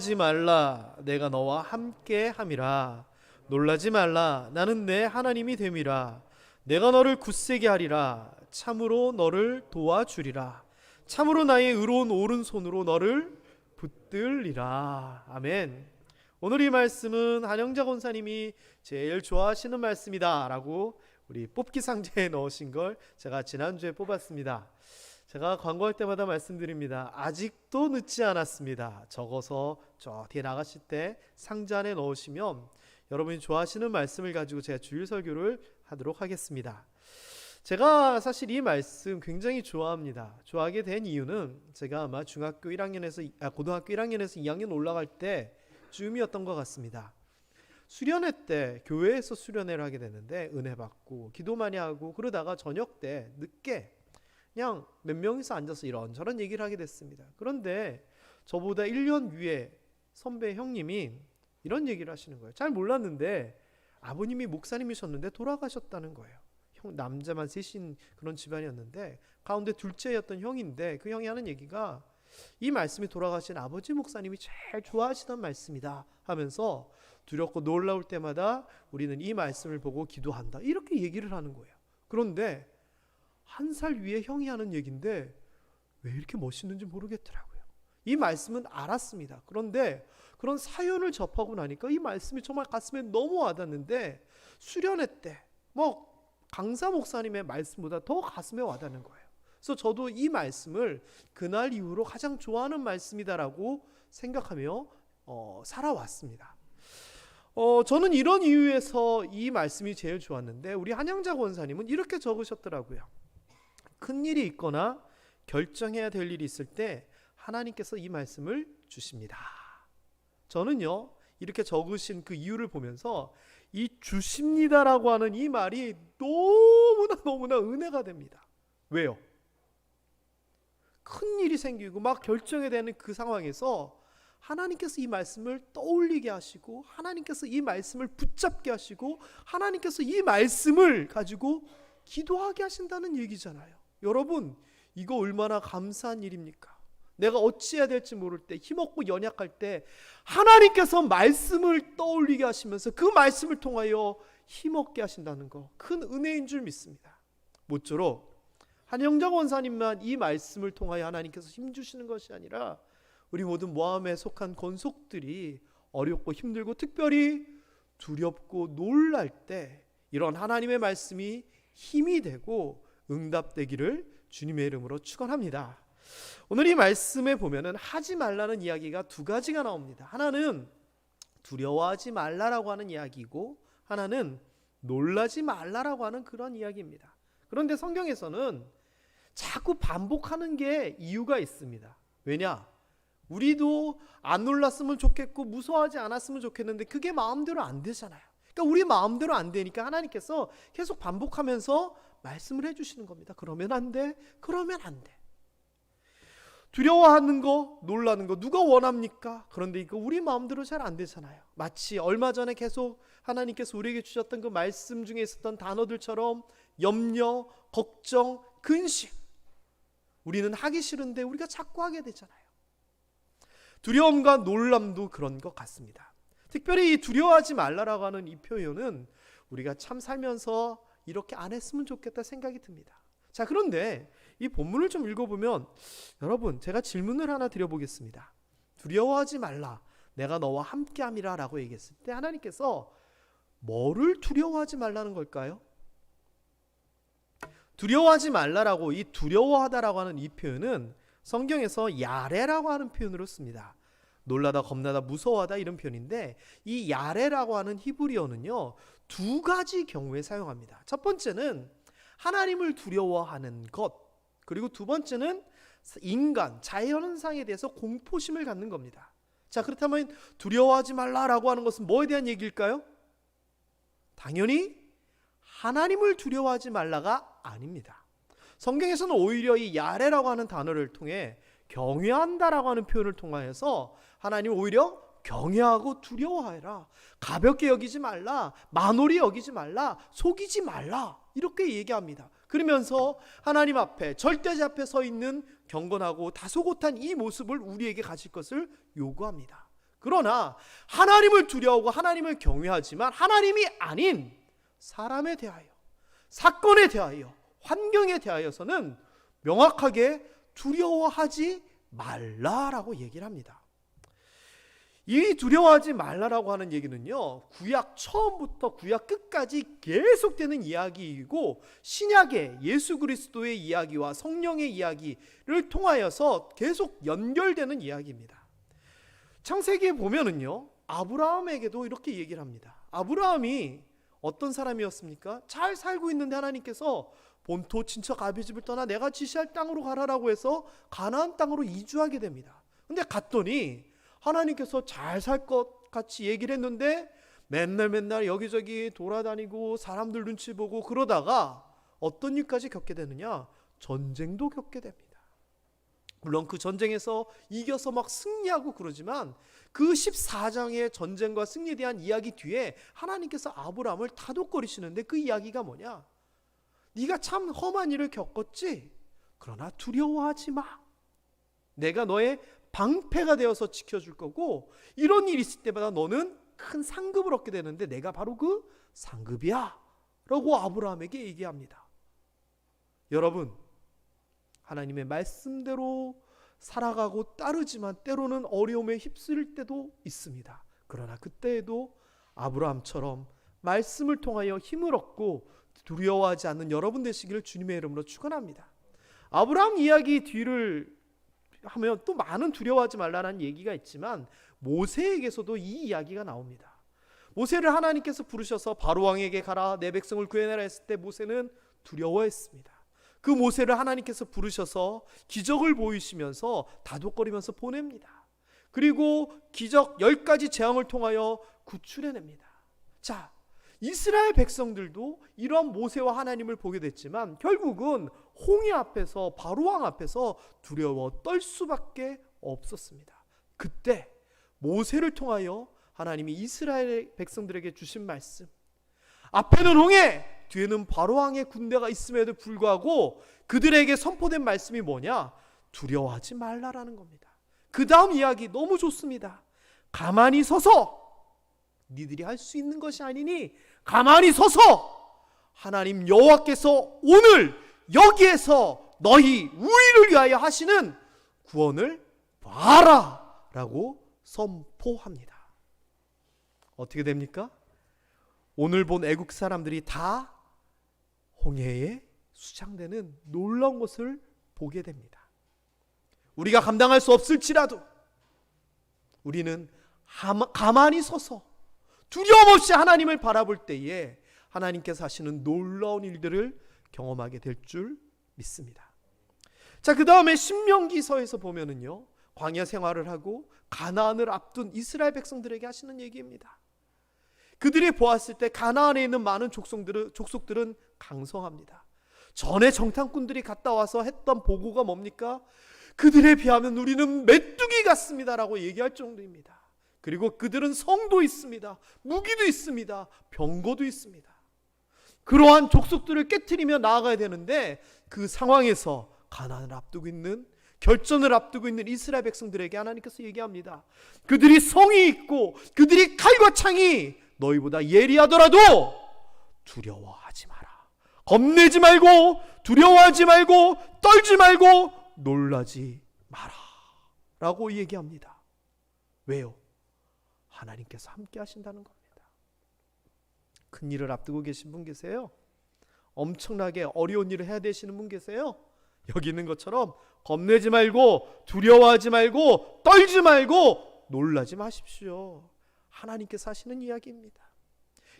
놀라지 말라 내가 너와 함께 함이라. 놀라지 말라 나는 내 하나님이 됨이라. 내가 너를 굳세게 하리라. 참으로 너를 도와주리라. 참으로 나의 의로운 오른손으로 너를 붙들리라. 아멘. 오늘 이 말씀은 한영자 권사님이 제일 좋아하시는 말씀이다 라고 우리 뽑기 상자에 넣으신 걸 제가 지난주에 뽑았습니다. 제가 광고할 때마다 말씀드립니다. 아직도 늦지 않았습니다. 적어서 저 뒤에 나가실 때 상자 안에 넣으시면 여러분이 좋아하시는 말씀을 가지고 제가 주일 설교를 하도록 하겠습니다. 제가 사실 이 말씀 굉장히 좋아합니다. 좋아하게 된 이유는 제가 아마 고등학교 1학년에서 2학년 올라갈 때 쯤이었던 것 같습니다. 수련회 때 교회에서 수련회를 하게 됐는데 은혜 받고 기도 많이 하고 그러다가 저녁 때 늦게 그냥 몇 명이서 앉아서 이런저런 얘기를 하게 됐습니다. 그런데 저보다 1년 위에 선배 형님이 이런 얘기를 하시는 거예요. 잘 몰랐는데 아버님이 목사님이셨는데 돌아가셨다는 거예요. 남자만 셋인 그런 집안이었는데 가운데 둘째였던 형인데 그 형이 하는 얘기가 이 말씀이 돌아가신 아버지 목사님이 제일 좋아하시던 말씀이다 하면서 두렵고 놀라울 때마다 우리는 이 말씀을 보고 기도한다 이렇게 얘기를 하는 거예요. 그런데 한 살 위에 형이 하는 얘기인데 왜 이렇게 멋있는지 모르겠더라고요. 이 말씀은 알았습니다. 그런데 그런 사연을 접하고 나니까 이 말씀이 정말 가슴에 너무 와닿는데 수련회 때 강사 목사님의 말씀보다 더 가슴에 와닿는 거예요. 그래서 저도 이 말씀을 그날 이후로 가장 좋아하는 말씀이다라고 생각하며 살아왔습니다. 저는 이런 이유에서 이 말씀이 제일 좋았는데 우리 한영자 권사님은 이렇게 적으셨더라고요. 큰일이 있거나 결정해야 될 일이 있을 때 하나님께서 이 말씀을 주십니다. 저는요 이렇게 적으신 그 이유를 보면서 이 주십니다라고 하는 이 말이 너무나 은혜가 됩니다. 왜요? 큰일이 생기고 막 결정해야 되는 그 상황에서 하나님께서 이 말씀을 떠올리게 하시고 하나님께서 이 말씀을 붙잡게 하시고 하나님께서 이 말씀을 가지고 기도하게 하신다는 얘기잖아요. 여러분 이거 얼마나 감사한 일입니까? 내가 어찌해야 될지 모를 때 힘없고 연약할 때 하나님께서 말씀을 떠올리게 하시면서 그 말씀을 통하여 힘없게 하신다는 거 큰 은혜인 줄 믿습니다. 모쪼록 한영자 권사님만 이 말씀을 통하여 하나님께서 힘주시는 것이 아니라 우리 모든 모함에 속한 권속들이 어렵고 힘들고 특별히 두렵고 놀랄 때 이런 하나님의 말씀이 힘이 되고 응답되기를 주님의 이름으로 축원합니다. 오늘 이 말씀에 보면은 하지 말라는 이야기가 두 가지가 나옵니다. 하나는 두려워하지 말라라고 하는 이야기이고 하나는 놀라지 말라라고 하는 그런 이야기입니다. 그런데 성경에서는 자꾸 반복하는 게 이유가 있습니다. 왜냐? 우리도 안 놀랐으면 좋겠고 무서워하지 않았으면 좋겠는데 그게 마음대로 안 되잖아요. 그러니까 우리 마음대로 안 되니까 하나님께서 계속 반복하면서 말씀을 해주시는 겁니다. 그러면 안 돼. 그러면 안 돼. 두려워하는 거, 놀라는 거 누가 원합니까? 그런데 이거 우리 마음대로 잘 안 되잖아요. 마치 얼마 전에 계속 하나님께서 우리에게 주셨던 그 말씀 중에 있었던 단어들처럼 염려, 걱정, 근심 우리는 하기 싫은데 우리가 자꾸 하게 되잖아요. 두려움과 놀람도 그런 것 같습니다. 특별히 이 두려워하지 말라라고 하는 이 표현은 우리가 참 살면서 이렇게 안 했으면 좋겠다 생각이 듭니다. 자, 그런데 이 본문을 좀 읽어보면 여러분 제가 질문을 하나 드려보겠습니다. 두려워하지 말라 내가 너와 함께함이라 라고 얘기했을 때 하나님께서 뭐를 두려워하지 말라는 걸까요? 두려워하지 말라라고 이 두려워하다라고 하는 이 표현은 성경에서 야레라고 하는 표현으로 씁니다. 놀라다, 겁나다, 무서워하다 이런 표현인데 이 야레라고 하는 히브리어는요 두 가지 경우에 사용합니다. 첫 번째는 하나님을 두려워하는 것, 그리고 두 번째는 인간, 자연현상에 대해서 공포심을 갖는 겁니다. 자, 그렇다면 두려워하지 말라라고 하는 것은 뭐에 대한 얘기일까요? 당연히 하나님을 두려워하지 말라가 아닙니다. 성경에서는 오히려 이 야레라고 하는 단어를 통해 경외한다라고 하는 표현을 통하여서 하나님 오히려 경외하고 두려워하라, 가볍게 여기지 말라, 만홀히 여기지 말라, 속이지 말라 이렇게 얘기합니다. 그러면서 하나님 앞에 절대자 앞에 서 있는 경건하고 다소곳한 이 모습을 우리에게 가질 것을 요구합니다. 그러나 하나님을 두려워하고 하나님을 경외하지만 하나님이 아닌 사람에 대하여, 사건에 대하여, 환경에 대하여서는 명확하게 두려워하지 말라라고 얘기를 합니다. 이 두려워하지 말라라고 하는 얘기는요, 구약 처음부터 구약 끝까지 계속되는 이야기이고 신약의 예수 그리스도의 이야기와 성령의 이야기를 통하여서 계속 연결되는 이야기입니다. 창세기에 보면은요, 아브라함에게도 이렇게 얘기를 합니다. 아브라함이 어떤 사람이었습니까? 잘 살고 있는데 하나님께서 본토 친척 아비집을 떠나 내가 지시할 땅으로 가라라고 해서 가나안 땅으로 이주하게 됩니다. 근데 갔더니 하나님께서 잘 살 것 같이 얘기를 했는데 맨날 여기저기 돌아다니고 사람들 눈치 보고 그러다가 어떤 일까지 겪게 되느냐? 전쟁도 겪게 됩니다. 물론 그 전쟁에서 이겨서 막 승리하고 그러지만 그 14장의 전쟁과 승리에 대한 이야기 뒤에 하나님께서 아브라함을 다독거리시는데 그 이야기가 뭐냐? 네가 참 험한 일을 겪었지? 그러나 두려워하지 마. 내가 너의 방패가 되어서 지켜줄 거고 이런 일이 있을 때마다 너는 큰 상급을 얻게 되는데 내가 바로 그 상급이야 라고 아브라함에게 얘기합니다. 여러분, 하나님의 말씀대로 살아가고 따르지만 때로는 어려움에 휩쓸릴 때도 있습니다. 그러나 그때에도 아브라함처럼 말씀을 통하여 힘을 얻고 두려워하지 않는 여러분 되시기를 주님의 이름으로 축원합니다. 아브라함 이야기 뒤를 하면 또 많은 두려워하지 말라는 얘기가 있지만 모세에게서도 이 이야기가 나옵니다. 모세를 하나님께서 부르셔서 바로 왕에게 가라 내 백성을 구해내라 했을 때 모세는 두려워했습니다. 그 모세를 하나님께서 부르셔서 기적을 보이시면서 다독거리면서 보냅니다. 그리고 기적 10가지 재앙을 통하여 구출해냅니다. 자, 이스라엘 백성들도 이런 모세와 하나님을 보게 됐지만 결국은 홍해 앞에서 바로왕 앞에서 두려워 떨 수밖에 없었습니다. 그때 모세를 통하여 하나님이 이스라엘 백성들에게 주신 말씀, 앞에는 홍해, 뒤에는 바로왕의 군대가 있음에도 불구하고 그들에게 선포된 말씀이 뭐냐? 두려워하지 말라라는 겁니다. 그 다음 이야기 너무 좋습니다. 가만히 서서 니들이 할 수 있는 것이 아니니 가만히 서서 하나님 여호와께서 오늘 여기에서 너희 우리를 위하여 하시는 구원을 봐라 라고 선포합니다. 어떻게 됩니까? 오늘 본 애국 사람들이 다 홍해에 수장되는 놀라운 것을 보게 됩니다. 우리가 감당할 수 없을지라도 우리는 가만히 서서 두려움 없이 하나님을 바라볼 때에 하나님께서 하시는 놀라운 일들을 경험하게 될 줄 믿습니다. 자, 그 다음에 신명기서에서 보면은요, 광야 생활을 하고 가나안을 앞둔 이스라엘 백성들에게 하시는 얘기입니다. 그들이 보았을 때 가나안에 있는 많은 족속들은 강성합니다. 전에 정탐꾼들이 갔다 와서 했던 보고가 뭡니까? 그들에 비하면 우리는 메뚜기 같습니다라고 얘기할 정도입니다. 그리고 그들은 성도 있습니다. 무기도 있습니다. 병거도 있습니다. 그러한 족속들을 깨트리며 나아가야 되는데 그 상황에서 가나안을 앞두고 있는, 결전을 앞두고 있는 이스라엘 백성들에게 하나님께서 얘기합니다. 그들이 성이 있고 그들이 칼과 창이 너희보다 예리하더라도 두려워하지 마라. 겁내지 말고 두려워하지 말고 떨지 말고 놀라지 마라 라고 얘기합니다. 왜요? 하나님께서 함께 하신다는 겁니다. 큰 일을 앞두고 계신 분 계세요? 엄청나게 어려운 일을 해야 되시는 분 계세요? 여기 있는 것처럼 겁내지 말고 두려워하지 말고 떨지 말고 놀라지 마십시오. 하나님께서 하시는 이야기입니다.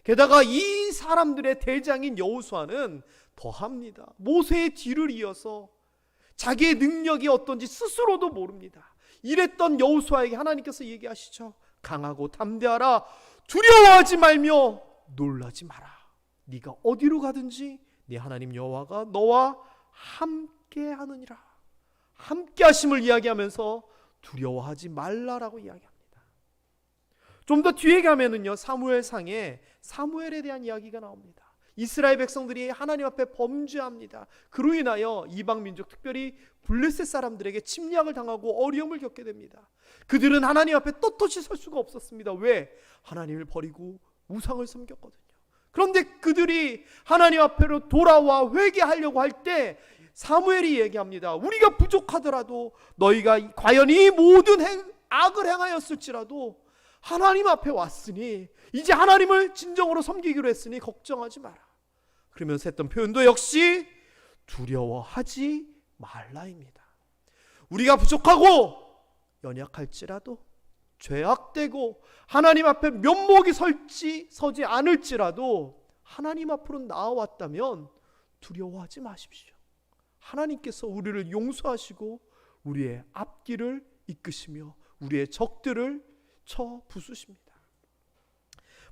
게다가 이 사람들의 대장인 여호수아는 더합니다. 모세의 뒤를 이어서 자기의 능력이 어떤지 스스로도 모릅니다. 이랬던 여호수아에게 하나님께서 얘기하시죠. 강하고 담대하라. 두려워하지 말며 놀라지 마라. 네가 어디로 가든지 네 하나님 여호와가 너와 함께 하느니라. 함께 하심을 이야기하면서 두려워하지 말라라고 이야기합니다. 좀 더 뒤에 가면은요, 사무엘상에 사무엘에 대한 이야기가 나옵니다. 이스라엘 백성들이 하나님 앞에 범죄합니다. 그로 인하여 이방 민족, 특별히 블레셋 사람들에게 침략을 당하고 어려움을 겪게 됩니다. 그들은 하나님 앞에 떳떳이 설 수가 없었습니다. 왜? 하나님을 버리고 우상을 섬겼거든요. 그런데 그들이 하나님 앞으로 돌아와 회개하려고 할 때 사무엘이 얘기합니다. 우리가 부족하더라도 너희가 과연 이 모든 악을 행하였을지라도 하나님 앞에 왔으니 이제 하나님을 진정으로 섬기기로 했으니 걱정하지 마라. 그러면서 했던 표현도 역시 두려워하지 말라입니다. 우리가 부족하고 연약할지라도 죄악되고 하나님 앞에 면목이 서지 않을지라도 하나님 앞으로 나아왔다면 두려워하지 마십시오. 하나님께서 우리를 용서하시고 우리의 앞길을 이끄시며 우리의 적들을 쳐 부수십니다.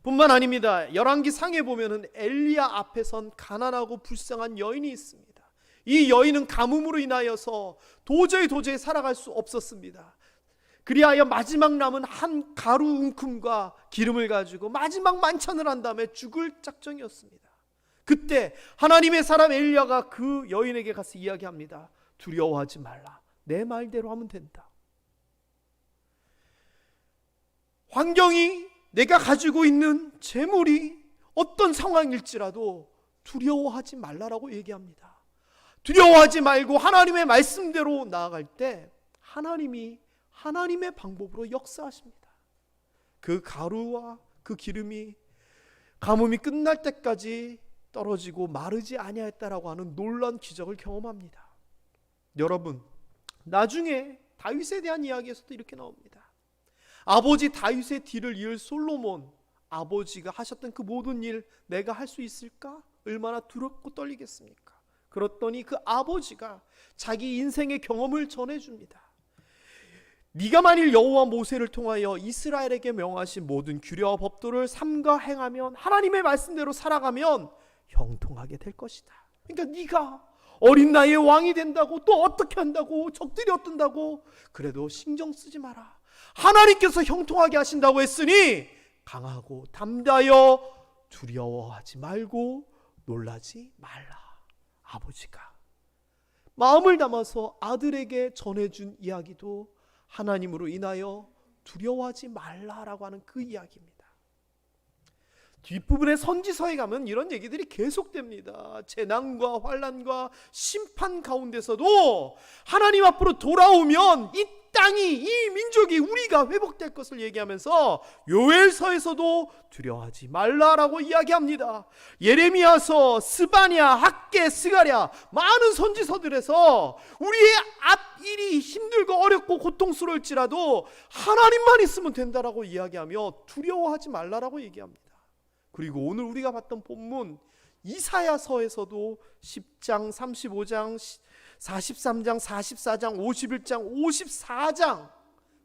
뿐만 아닙니다. 열왕기 상에 보면은 엘리야 앞에 선 가난하고 불쌍한 여인이 있습니다. 이 여인은 가뭄으로 인하여서 도저히 살아갈 수 없었습니다. 그리하여 마지막 남은 한 가루 웅큼과 기름을 가지고 마지막 만찬을 한 다음에 죽을 작정이었습니다. 그때 하나님의 사람 엘리야가 그 여인에게 가서 이야기합니다. 두려워하지 말라. 내 말대로 하면 된다. 환경이, 내가 가지고 있는 재물이 어떤 상황일지라도 두려워하지 말라라고 얘기합니다. 두려워하지 말고 하나님의 말씀대로 나아갈 때 하나님이 하나님의 방법으로 역사하십니다. 그 가루와 그 기름이 가뭄이 끝날 때까지 떨어지고 마르지 아니하였다라고 하는 놀라운 기적을 경험합니다. 여러분, 나중에 다윗에 대한 이야기에서도 이렇게 나옵니다. 아버지 다윗의 뒤를 이을 솔로몬, 아버지가 하셨던 그 모든 일 내가 할 수 있을까? 얼마나 두렵고 떨리겠습니까? 그랬더니 그 아버지가 자기 인생의 경험을 전해줍니다. 네가 만일 여호와 모세를 통하여 이스라엘에게 명하신 모든 규례와 법도를 삼가 행하면, 하나님의 말씀대로 살아가면 형통하게 될 것이다. 그러니까 네가 어린 나이에 왕이 된다고, 또 어떻게 한다고, 적들이 어떤다고, 그래도 신경 쓰지 마라. 하나님께서 형통하게 하신다고 했으니 강하고 담대하여 두려워하지 말고 놀라지 말라. 아버지가 마음을 담아서 아들에게 전해준 이야기도 하나님으로 인하여 두려워하지 말라라고 하는 그 이야기입니다. 뒷부분의 선지서에 가면 이런 얘기들이 계속됩니다. 재난과 환난과 심판 가운데서도 하나님 앞으로 돌아오면 이 땅이, 이 민족이, 우리가 회복될 것을 얘기하면서 요엘서에서도 두려워하지 말라라고 이야기합니다. 예레미야서, 스바냐, 학개, 스가랴, 많은 선지서들에서 우리의 앞일이 힘들고 어렵고 고통스러울지라도 하나님만 있으면 된다라고 이야기하며 두려워하지 말라라고 얘기합니다. 그리고 오늘 우리가 봤던 본문 이사야서에서도 10장, 35장, 43장, 44장, 51장, 54장,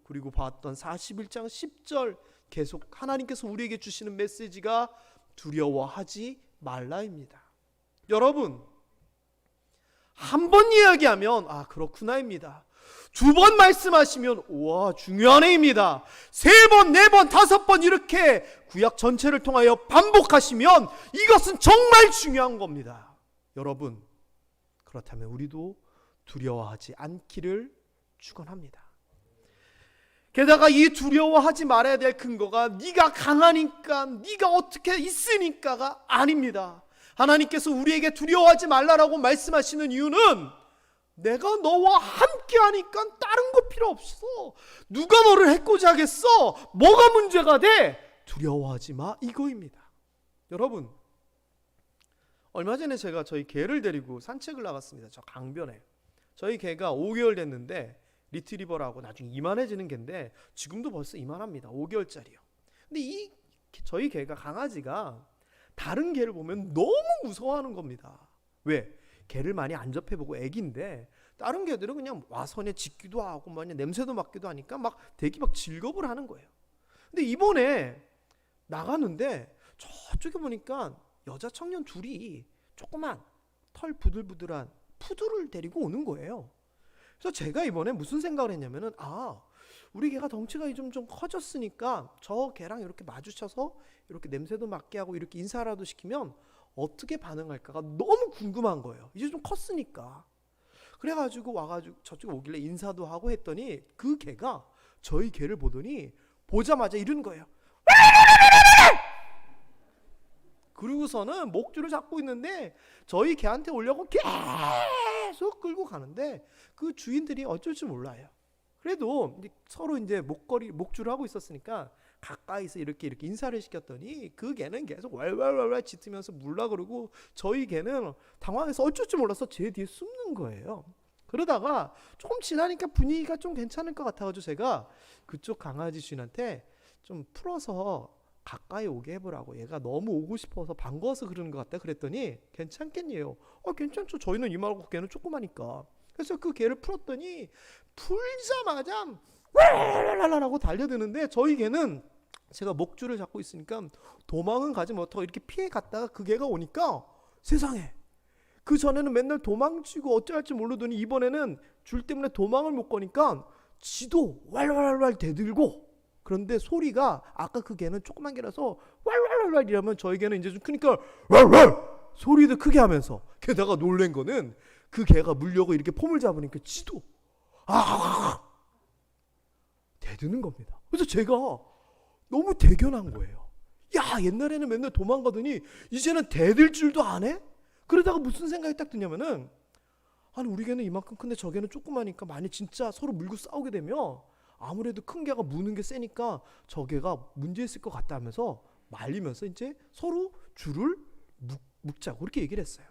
그리고 봤던 41장 10절 계속 하나님께서 우리에게 주시는 메시지가 두려워하지 말라입니다. 여러분, 한 번 이야기하면 아 그렇구나입니다. 두 번 말씀하시면 우와 중요한 애입니다. 세 번, 네 번, 다섯 번 이렇게 구약 전체를 통하여 반복하시면 이것은 정말 중요한 겁니다. 여러분, 그렇다면 우리도 두려워하지 않기를 축원합니다. 게다가 이 두려워하지 말아야 될 근거가 네가 강하니까, 네가 어떻게 있으니까가 아닙니다. 하나님께서 우리에게 두려워하지 말라라고 말씀하시는 이유는 내가 너와 함께 하니까 다른 거 필요 없어. 누가 너를 해코지 하겠어? 뭐가 문제가 돼? 두려워하지 마, 이거입니다. 여러분, 얼마 전에 제가 저희 개를 데리고 산책을 나갔습니다. 저 강변에. 저희 개가 5개월 됐는데 리트리버라고 나중에 이만해지는 개인데 지금도 벌써 이만합니다. 5개월짜리요. 근데 저희 개가, 강아지가 다른 개를 보면 너무 무서워하는 겁니다. 왜? 개를 많이 안 접해보고 애기인데 다른 개들은 그냥 와선에 짖기도 하고 냄새도 맡기도 하니까 막 되게 막 즐겁을 하는 거예요. 근데 이번에 나가는데 저쪽에 보니까 여자 청년 둘이 조그만 털 부들부들한 푸들을 데리고 오는 거예요. 그래서 제가 이번에 무슨 생각을 했냐면은 우리 개가 덩치가 좀 커졌으니까 저 개랑 이렇게 마주쳐서 이렇게 냄새도 맡게 하고 이렇게 인사라도 시키면 어떻게 반응할까가 너무 궁금한 거예요. 이제 좀 컸으니까. 그래가지고 와가지고 저쪽에 오길래 인사도 하고 했더니 그 개가 저희 개를 보더니 보자마자 이러는 거예요. 그리고서는 목줄을 잡고 있는데 저희 개한테 오려고 계속 끌고 가는데 그 주인들이 어쩔 줄 몰라요. 그래도 서로 이제 목줄을 하고 있었으니까 가까이서 이렇게 인사를 시켰더니 그 개는 계속 왈왈왈왈 짖으면서 물라 그러고 저희 개는 당황해서 어쩔 줄 몰라서 제 뒤에 숨는 거예요. 그러다가 조금 지나니까 분위기가 좀 괜찮을 것 같아가지고 제가 그쪽 강아지 주인한테 좀 풀어서 가까이 오게 해보라고, 얘가 너무 오고 싶어서 반가워서 그러는 것 같다 그랬더니 괜찮겠니요? 괜찮죠. 저희는 이만하고 걔는 조그마니까. 그래서 그 개를 풀었더니 풀자마자 왈랄랄랄라고 달려드는데 저희 개는 제가 목줄을 잡고 있으니까 도망은 가지 못하고 이렇게 피해 갔다가 그 개가 오니까 세상에, 그 전에는 맨날 도망치고 어찌할지 모르더니 이번에는 줄 때문에 도망을 못 가니까 지도 왈왈왈 대들고, 그런데 소리가 아까 그 개는 조그만 개라서 왈왈왈 이러면 저희 개는 이제 좀 크니까 왈왈 소리도 크게 하면서, 게다가 놀란 거는 그 개가 물려고 이렇게 폼을 잡으니까 지도 대드는 겁니다. 그래서 제가 너무 대견한 거예요. 야, 옛날에는 맨날 도망가더니 이제는 대들 줄도 안 해? 그러다가 무슨 생각이 딱 드냐면은, 아니 우리 개는 이만큼 큰데 저 개는 조그마니까 많이 진짜 서로 물고 싸우게 되면 아무래도 큰 개가 무는 게 세니까 저 개가 문제 있을 것 같다 하면서 말리면서 이제 서로 줄을 묶자고 그렇게 얘기를 했어요.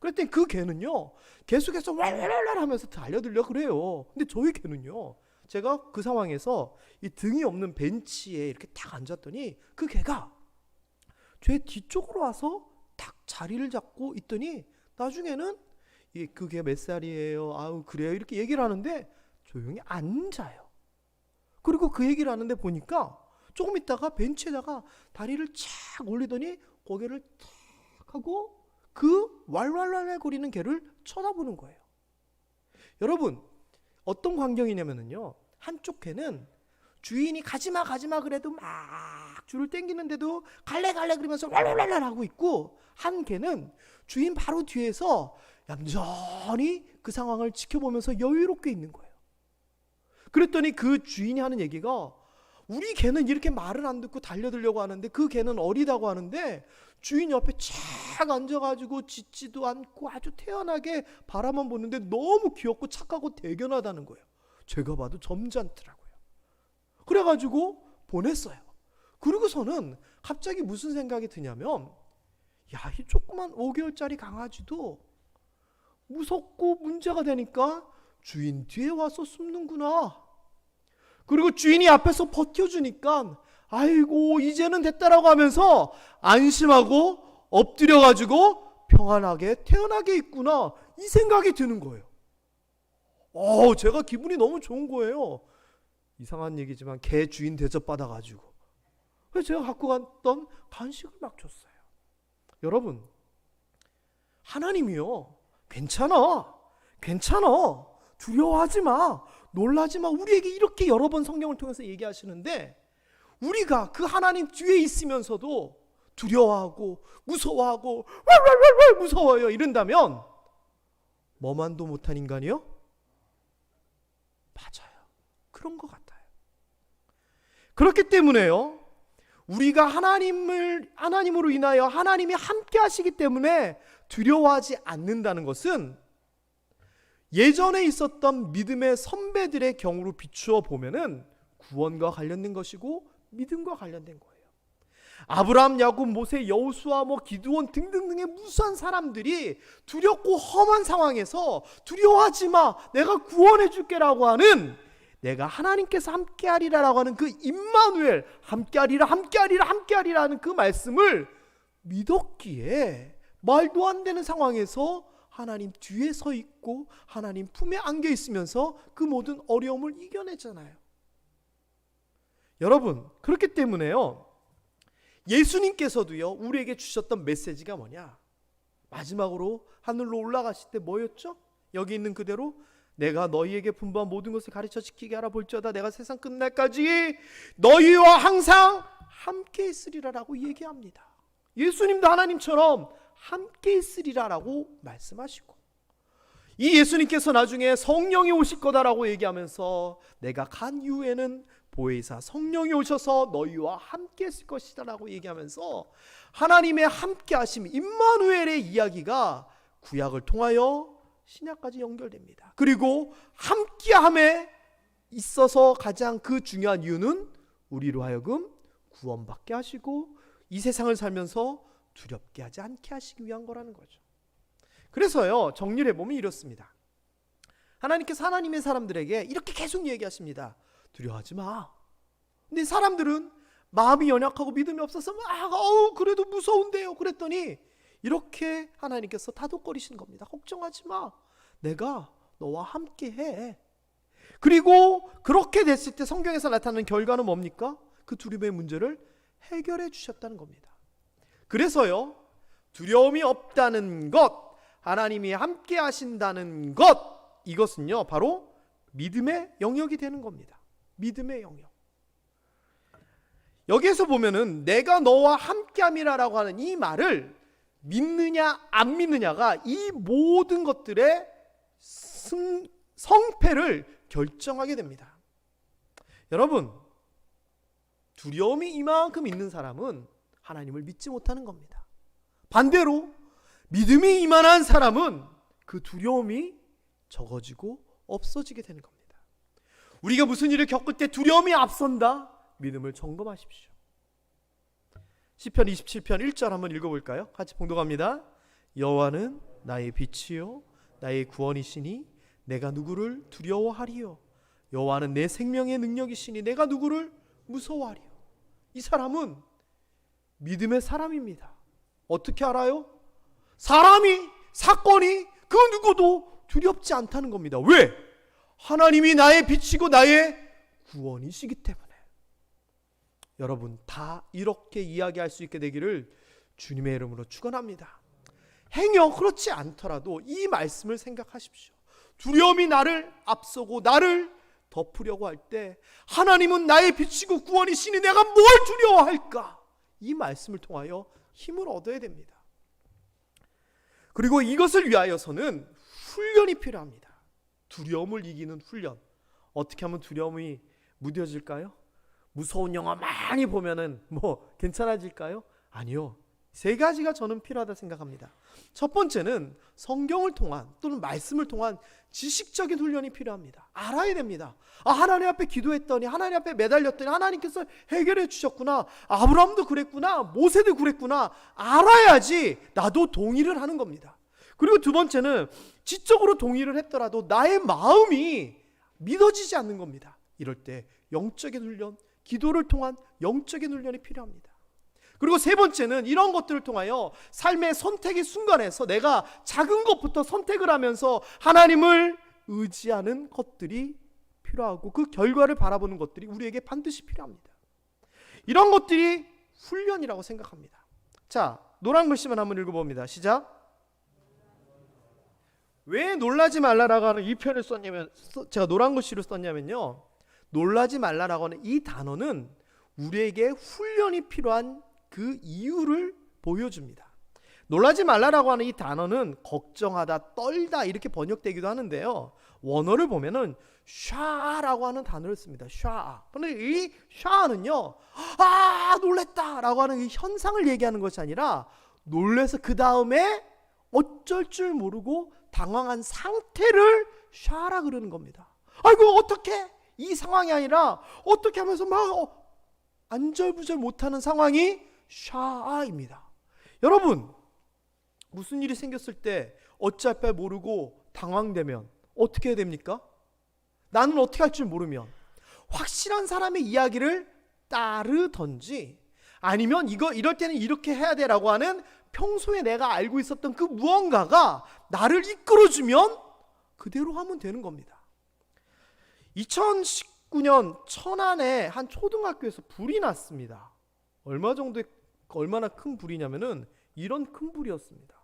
그랬더니 그 개는요 계속해서 왈왈왈 하면서 달려들려 그래요. 근데 저희 개는요, 제가 그 상황에서 이 등이 없는 벤치에 이렇게 딱 앉았더니 그 개가 제 뒤쪽으로 와서 딱 자리를 잡고 있더니 나중에는 그게 몇 살이에요? 아우 그래요? 이렇게 얘기를 하는데 조용히 앉아요. 그리고 그 얘기를 하는데 보니까 조금 있다가 벤치에다가 다리를 착 올리더니 고개를 탁 하고 그 왈왈왈 거리는 개를 쳐다보는 거예요. 여러분, 어떤 광경이냐면요, 한쪽 개는 주인이 가지마 그래도 막 줄을 당기는데도 갈래 그러면서 왈왈왈 하고 있고, 한 개는 주인 바로 뒤에서 얌전히 그 상황을 지켜보면서 여유롭게 있는 거예요. 그랬더니 그 주인이 하는 얘기가, 우리 개는 이렇게 말을 안 듣고 달려들려고 하는데 그 개는 어리다고 하는데 주인 옆에 착 앉아가지고 짖지도 않고 아주 태연하게 바라만 보는데 너무 귀엽고 착하고 대견하다는 거예요. 제가 봐도 점잖더라고요. 그래가지고 보냈어요. 그리고서는 갑자기 무슨 생각이 드냐면, 야, 이 조그만 5개월짜리 강아지도 무섭고 문제가 되니까 주인 뒤에 와서 숨는구나. 그리고 주인이 앞에서 버텨주니까 아이고 이제는 됐다라고 하면서 안심하고 엎드려가지고 평안하게 태어나게 있구나, 이 생각이 드는 거예요. 제가 기분이 너무 좋은 거예요. 이상한 얘기지만 개 주인 대접 받아가지고 그래서 제가 갖고 갔던 간식을 막 줬어요. 여러분, 하나님이요, 괜찮아 두려워하지 마, 놀라지 마, 우리에게 이렇게 여러 번 성경을 통해서 얘기하시는데, 우리가 그 하나님 뒤에 있으면서도 두려워하고 무서워하고 왈왈왈왈 무서워요 이런다면 뭐만도 못한 인간이요? 맞아요. 그런 것 같아요. 그렇기 때문에요, 우리가 하나님으로 인하여 하나님이 함께 하시기 때문에 두려워하지 않는다는 것은 예전에 있었던 믿음의 선배들의 경우로 비추어 보면은 구원과 관련된 것이고 믿음과 관련된 거예요. 아브라함, 야곱, 모세, 여호수아, 기드온 등등등의 무수한 사람들이 두렵고 험한 상황에서 두려워하지 마, 내가 구원해 줄게라고 하는, 내가 하나님께서 함께하리라라고 하는 그 임마누엘, 함께하리라 하는 그 말씀을 믿었기에 말도 안 되는 상황에서 하나님 뒤에 서 있고 하나님 품에 안겨 있으면서 그 모든 어려움을 이겨냈잖아요. 여러분, 그렇기 때문에요, 예수님께서도요 우리에게 주셨던 메시지가 뭐냐, 마지막으로 하늘로 올라가실 때 뭐였죠? 여기 있는 그대로 내가 너희에게 분부한 모든 것을 가르쳐 지키게 하라, 볼지어다 내가 세상 끝날까지 너희와 항상 함께 있으리라라고 얘기합니다. 예수님도 하나님처럼 함께 있으리라 라고 말씀하시고, 이 예수님께서 나중에 성령이 오실 거다라고 얘기하면서 내가 간 이후에는 보혜사 성령이 오셔서 너희와 함께 있을 것이다 라고 얘기하면서 하나님의 함께 하심, 임마누엘의 이야기가 구약을 통하여 신약까지 연결됩니다. 그리고 함께함에 있어서 가장 그 중요한 이유는 우리로 하여금 구원받게 하시고 이 세상을 살면서 두렵게 하지 않게 하시기 위한 거라는 거죠. 그래서요, 정리를 해보면 이렇습니다. 하나님께서 하나님의 사람들에게 이렇게 계속 얘기하십니다. 두려워하지 마. 근데 사람들은 마음이 연약하고 믿음이 없어서 그래도 무서운데요 그랬더니 이렇게 하나님께서 다독거리시는 겁니다. 걱정하지 마. 내가 너와 함께 해. 그리고 그렇게 됐을 때 성경에서 나타나는 결과는 뭡니까? 그 두려움의 문제를 해결해 주셨다는 겁니다. 그래서요, 두려움이 없다는 것, 하나님이 함께 하신다는 것, 이것은요 바로 믿음의 영역이 되는 겁니다. 믿음의 영역. 여기에서 보면은 내가 너와 함께함이라고 하는 이 말을 믿느냐 안 믿느냐가 이 모든 것들의 성패를 결정하게 됩니다. 여러분, 두려움이 이만큼 있는 사람은 하나님을 믿지 못하는 겁니다. 반대로 믿음이 이만한 사람은 그 두려움이 적어지고 없어지게 되는 겁니다. 우리가 무슨 일을 겪을 때 두려움이 앞선다? 믿음을 점검하십시오. 시편 27편 1절 한번 읽어볼까요? 같이 봉독합니다. 여호와는 나의 빛이요 나의 구원이시니 내가 누구를 두려워하리요. 여호와는 내 생명의 능력이시니 내가 누구를 무서워하리요. 이 사람은 믿음의 사람입니다. 어떻게 알아요? 사람이, 사건이 그 누구도 두렵지 않다는 겁니다. 왜? 하나님이 나의 빛이고 나의 구원이시기 때문에. 여러분, 다 이렇게 이야기할 수 있게 되기를 주님의 이름으로 축원합니다. 행여 그렇지 않더라도 이 말씀을 생각하십시오. 두려움이 나를 앞서고 나를 덮으려고 할 때 하나님은 나의 빛이고 구원이시니 내가 뭘 두려워할까? 이 말씀을 통하여 힘을 얻어야 됩니다. 그리고 이것을 위하여서는 훈련이 필요합니다. 두려움을 이기는 훈련. 어떻게 하면 두려움이 무뎌질까요? 무서운 영화 많이 보면은 괜찮아질까요? 아니요. 세 가지가 저는 필요하다 생각합니다. 첫 번째는 성경을 통한 또는 말씀을 통한 지식적인 훈련이 필요합니다. 알아야 됩니다. 하나님 앞에 기도했더니, 하나님 앞에 매달렸더니 하나님께서 해결해 주셨구나. 아브라함도 그랬구나. 모세도 그랬구나. 알아야지 나도 동의를 하는 겁니다. 그리고 두 번째는 지적으로 동의를 했더라도 나의 마음이 믿어지지 않는 겁니다. 이럴 때 영적인 훈련, 기도를 통한 영적인 훈련이 필요합니다. 그리고 세 번째는 이런 것들을 통하여 삶의 선택의 순간에서 내가 작은 것부터 선택을 하면서 하나님을 의지하는 것들이 필요하고 그 결과를 바라보는 것들이 우리에게 반드시 필요합니다. 이런 것들이 훈련이라고 생각합니다. 자, 노란 글씨만 한번 읽어봅니다. 시작. 왜 놀라지 말라라고 하는 이 표현을 썼냐면, 제가 노란 글씨로 썼냐면요, 놀라지 말라라고 하는 이 단어는 우리에게 훈련이 필요한 그 이유를 보여줍니다. 놀라지 말라라고 하는 이 단어는 걱정하다, 떨다 이렇게 번역되기도 하는데요, 원어를 보면은 샤라고 하는 단어를 씁니다. 샤. 그런데 이 샤는요, 놀랬다라고 하는 이 현상을 얘기하는 것이 아니라 놀래서 그 다음에 어쩔 줄 모르고 당황한 상태를 샤라 그러는 겁니다. 아이고 어떻게, 이 상황이 아니라 어떻게 하면서 막 안절부절 못하는 상황이 샤아입니다. 여러분, 무슨 일이 생겼을 때 어찌할 바 모르고 당황되면 어떻게 해야 됩니까? 나는 어떻게 할 줄 모르면 확실한 사람의 이야기를 따르던지, 아니면 이럴 때는 이렇게 해야 돼라고 하는 평소에 내가 알고 있었던 그 무언가가 나를 이끌어주면 그대로 하면 되는 겁니다. 2019년 천안에 한 초등학교에서 불이 났습니다. 얼마나 큰 불이냐면은 이런 큰 불이었습니다.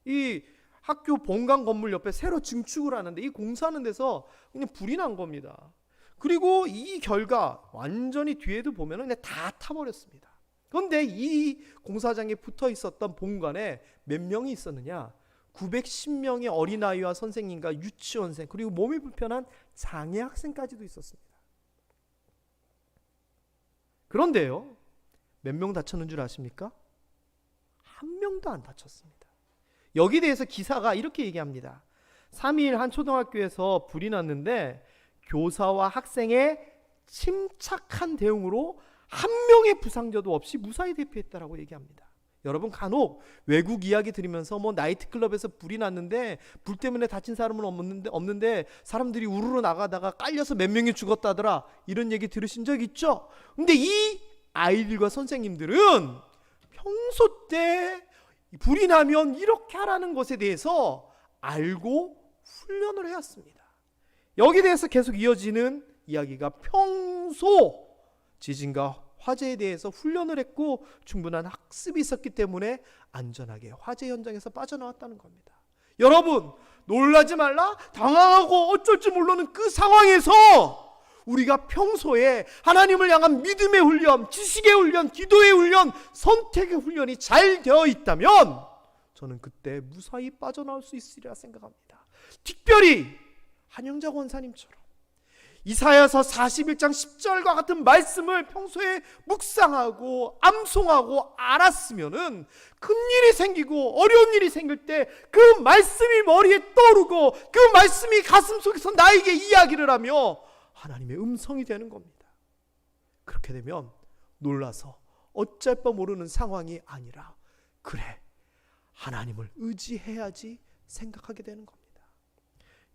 이 학교 본관 건물 옆에 새로 증축을 하는데 이 공사하는 데서 그냥 불이 난 겁니다. 그리고 이 결과 완전히 뒤에도 보면은 그냥 다 타버렸습니다. 그런데 이 공사장에 붙어 있었던 본관에 몇 명이 있었느냐? 910명의 어린아이와 선생님과 유치원생, 그리고 몸이 불편한 장애 학생까지도 있었습니다. 그런데요, 몇 명 다쳤는 줄 아십니까? 한 명도 안 다쳤습니다. 여기에 대해서 기사가 이렇게 얘기합니다. 3일 한 초등학교에서 불이 났는데 교사와 학생의 침착한 대응으로 한 명의 부상자도 없이 무사히 대피했다라고 얘기합니다. 여러분, 간혹 외국 이야기 들으면서 나이트클럽에서 불이 났는데 불 때문에 다친 사람은 없는데 사람들이 우르르 나가다가 깔려서 몇 명이 죽었다더라, 이런 얘기 들으신 적 있죠? 근데 이 아이들과 선생님들은 평소 때 불이 나면 이렇게 하라는 것에 대해서 알고 훈련을 해왔습니다. 여기에 대해서 계속 이어지는 이야기가 평소 지진과 화재에 대해서 훈련을 했고 충분한 학습이 있었기 때문에 안전하게 화재 현장에서 빠져나왔다는 겁니다. 여러분, 놀라지 말라. 당황하고 어쩔 줄 모르는 그 상황에서 우리가 평소에 하나님을 향한 믿음의 훈련, 지식의 훈련, 기도의 훈련, 선택의 훈련이 잘 되어 있다면 저는 그때 무사히 빠져나올 수 있으리라 생각합니다. 특별히 한영자 권사님처럼 이사야서 41장 10절과 같은 말씀을 평소에 묵상하고 암송하고 알았으면은 큰일이 생기고 어려운 일이 생길 때 그 말씀이 머리에 떠오르고 그 말씀이 가슴속에서 나에게 이야기를 하며 하나님의 음성이 되는 겁니다. 그렇게 되면 놀라서 어쩔 바 모르는 상황이 아니라, 그래, 하나님을 의지해야지 생각하게 되는 겁니다.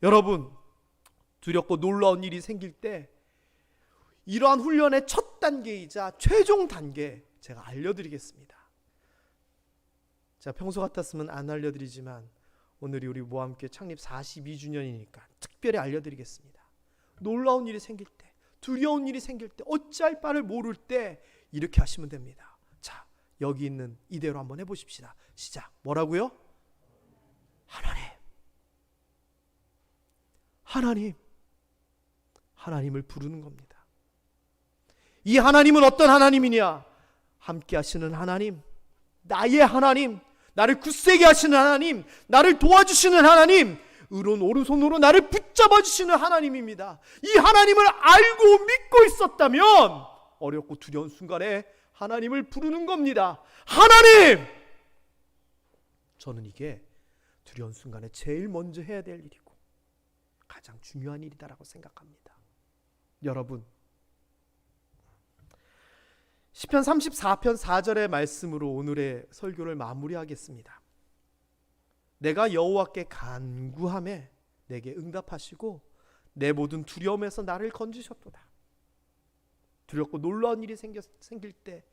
여러분, 두렵고 놀라운 일이 생길 때 이러한 훈련의 첫 단계이자 최종 단계 제가 알려드리겠습니다. 자, 평소 같았으면 안 알려드리지만 오늘이 우리 모함교회 창립 42주년이니까 특별히 알려드리겠습니다. 놀라운 일이 생길 때, 두려운 일이 생길 때, 어찌할 바를 모를 때 이렇게 하시면 됩니다. 자, 여기 있는 이대로 한번 해보십시다. 시작. 뭐라고요? 하나님을 부르는 겁니다. 이 하나님은 어떤 하나님이냐? 함께 하시는 하나님, 나의 하나님, 나를 굳세게 하시는 하나님, 나를 도와주시는 하나님, 오른손으로 나를 붙잡아 주시는 하나님입니다. 이 하나님을 알고 믿고 있었다면 어렵고 두려운 순간에 하나님을 부르는 겁니다. 하나님! 저는 이게 두려운 순간에 제일 먼저 해야 될 일이고 가장 중요한 일이다라고 생각합니다. 여러분, 시편 34편 4절의 말씀으로 오늘의 설교를 마무리하겠습니다. 내가 여호와께 간구하매 내게 응답하시고 내 모든 두려움에서 나를 건지셨도다. 두렵고 놀라운 일이 생길 때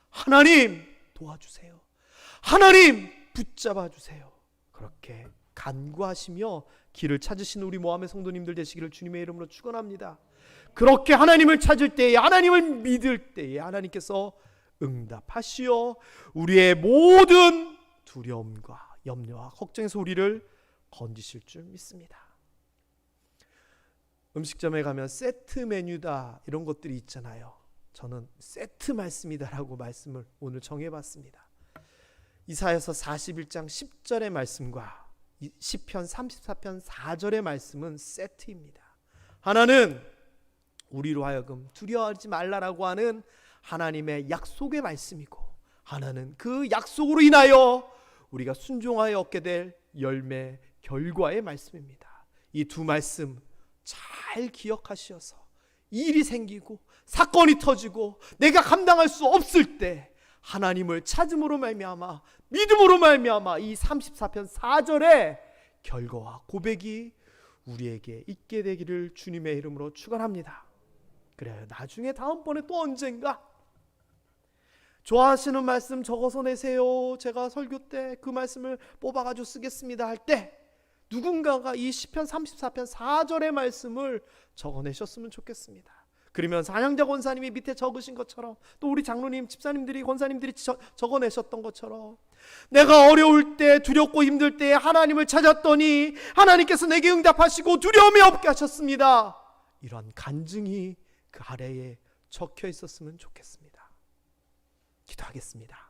하나님 도와주세요, 하나님 붙잡아 주세요, 그렇게 간구하시며 길을 찾으시는 우리 모함의 성도님들 되시기를 주님의 이름으로 축원합니다. 그렇게 하나님을 찾을 때에, 하나님을 믿을 때에 하나님께서 응답하시어 우리의 모든 두려움과 염려와 걱정에서 우리를 건지실 줄 믿습니다. 음식점에 가면 세트 메뉴다 이런 것들이 있잖아요. 저는 세트 말씀이다라고 말씀을 오늘 정해봤습니다. 이사야서 41장 10절의 말씀과 시편 34편 4절의 말씀은 세트입니다. 하나는 우리로 하여금 두려워하지 말라라고 하는 하나님의 약속의 말씀이고, 하나는 그 약속으로 인하여 우리가 순종하여 얻게 될 열매, 결과의 말씀입니다. 이 두 말씀 잘 기억하셔서 일이 생기고 사건이 터지고 내가 감당할 수 없을 때 하나님을 찾음으로 말미암아, 믿음으로 말미암아 이 34편 4절의 결과와 고백이 우리에게 있게 되기를 주님의 이름으로 축원합니다. 그래요, 나중에 다음번에 또 언젠가 좋아하시는 말씀 적어서 내세요, 제가 설교 때 그 말씀을 뽑아가지고 쓰겠습니다 할 때 누군가가 이 시편 34편 4절의 말씀을 적어내셨으면 좋겠습니다. 그러면 한영자 권사님이 밑에 적으신 것처럼, 또 우리 장로님, 집사님들이, 권사님들이 적어내셨던 것처럼, 내가 어려울 때, 두렵고 힘들 때 하나님을 찾았더니 하나님께서 내게 응답하시고 두려움이 없게 하셨습니다, 이런 간증이 그 아래에 적혀 있었으면 좋겠습니다. 기도하겠습니다.